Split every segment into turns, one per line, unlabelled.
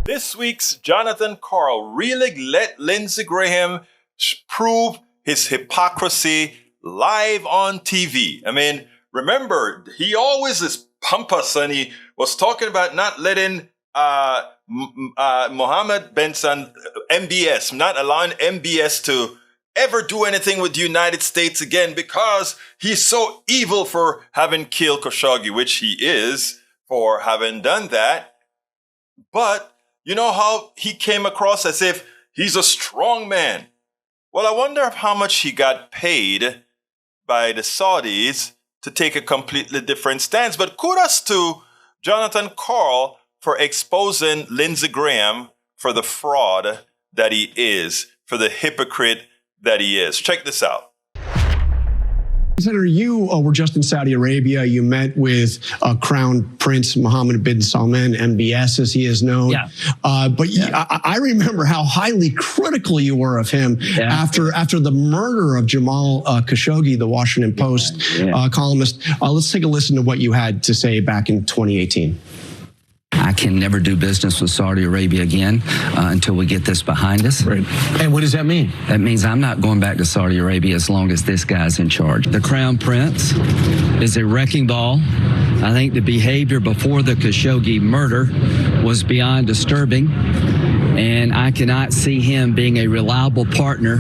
This week's Jonathan Karl really let Lindsey Graham prove his hypocrisy live on TV. I mean, remember, he always is pompous and he was talking about not letting Mohammed bin MBS, not allowing MBS to ever do anything with the United States again because he's so evil for having killed Khashoggi, which he is for having done that. But you know how he came across as if he's a strong man. Well, I wonder how much he got paid by the Saudis to take a completely different stance. But kudos to Jonathan Karl for exposing Lindsey Graham for the fraud that he is, for the hypocrite that he is. Check this out.
Senator, you were just in Saudi Arabia. You met with Crown Prince Mohammed bin Salman, MBS as he is known. Yeah. I remember how highly critical you were of him after the murder of Jamal Khashoggi, the Washington Post columnist. Let's take a listen to what you had to say back in 2018.
I can never do business with Saudi Arabia again until we get this behind us.
Right. And what does that mean?
That means I'm not going back to Saudi Arabia as long as this guy's in charge. The Crown Prince is a wrecking ball. I think the behavior before the Khashoggi murder was beyond disturbing, and I cannot see him being a reliable partner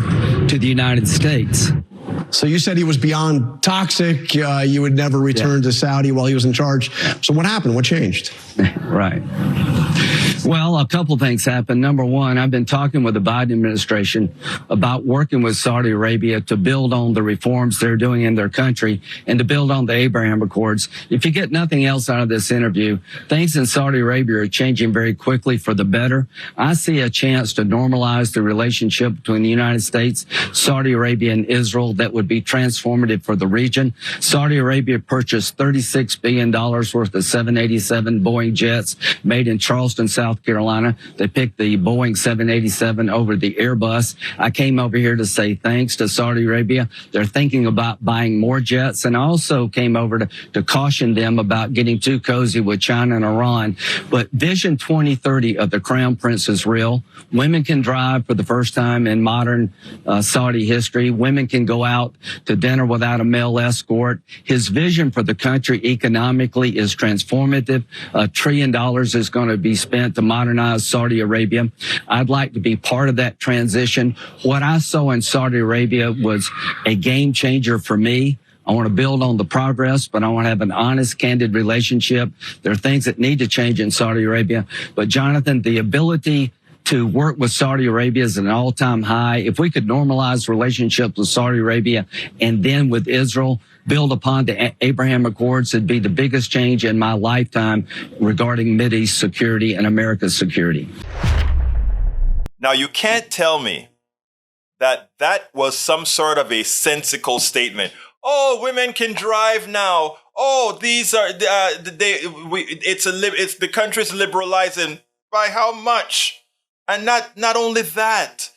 to the United States.
So you said he was beyond toxic. You would never return to Saudi while he was in charge. So what happened? What changed?
Right. Well, a couple things happened. Number one, I've been talking with the Biden administration about working with Saudi Arabia to build on the reforms they're doing in their country and to build on the Abraham Accords. If you get nothing else out of this interview, things in Saudi Arabia are changing very quickly for the better. I see a chance to normalize the relationship between the United States, Saudi Arabia, and Israel that would be transformative for the region. Saudi Arabia purchased $36 billion worth of 787 Boeing jets made in Charleston, South Carolina. They picked the Boeing 787 over the Airbus. I came over here to say thanks to Saudi Arabia. They're thinking about buying more jets. And I also came over to caution them about getting too cozy with China and Iran. But Vision 2030 of the Crown Prince is real. Women can drive for the first time in modern Saudi history. Women can go out to dinner without a male escort. His vision for the country economically is transformative. $1 trillion is going to be spent to modernize Saudi Arabia. I'd like to be part of that transition. What I saw in Saudi Arabia was a game changer for me. I want to build on the progress, but I want to have an honest, candid relationship. There are things that need to change in Saudi Arabia. But Jonathan, the ability to work with Saudi Arabia is an all-time high. If we could normalize relationships with Saudi Arabia and then with Israel, build upon the Abraham Accords, it'd be the biggest change in my lifetime regarding Mideast security and America's security.
Now, you can't tell me that was some sort of a sensical statement. Oh, women can drive now. Oh, these are it's the country's liberalizing. By how much? And not only that,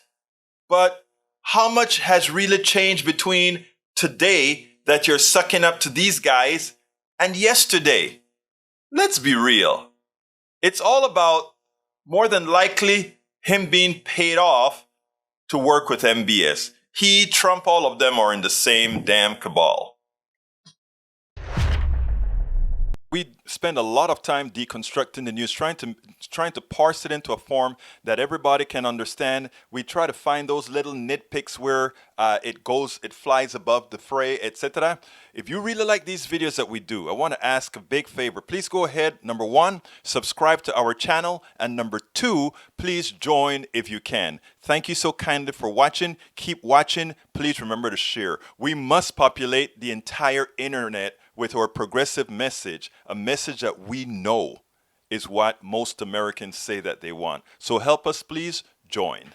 but how much has really changed between today that you're sucking up to these guys and yesterday? Let's be real. It's all about, more than likely, him being paid off to work with MBS. He, Trump, all of them are in the same damn cabal. We spend a lot of time deconstructing the news, trying to parse it into a form that everybody can understand. We try to find those little nitpicks where it flies above the fray, etc. If you really like these videos that we do, I want to ask a big favor. Please go ahead. Number one, subscribe to our channel. And number two, please join if you can. Thank you so kindly for watching. Keep watching. Please remember to share. We must populate the entire internet with our progressive message, a message that we know is what most Americans say that they want. So help us, please join.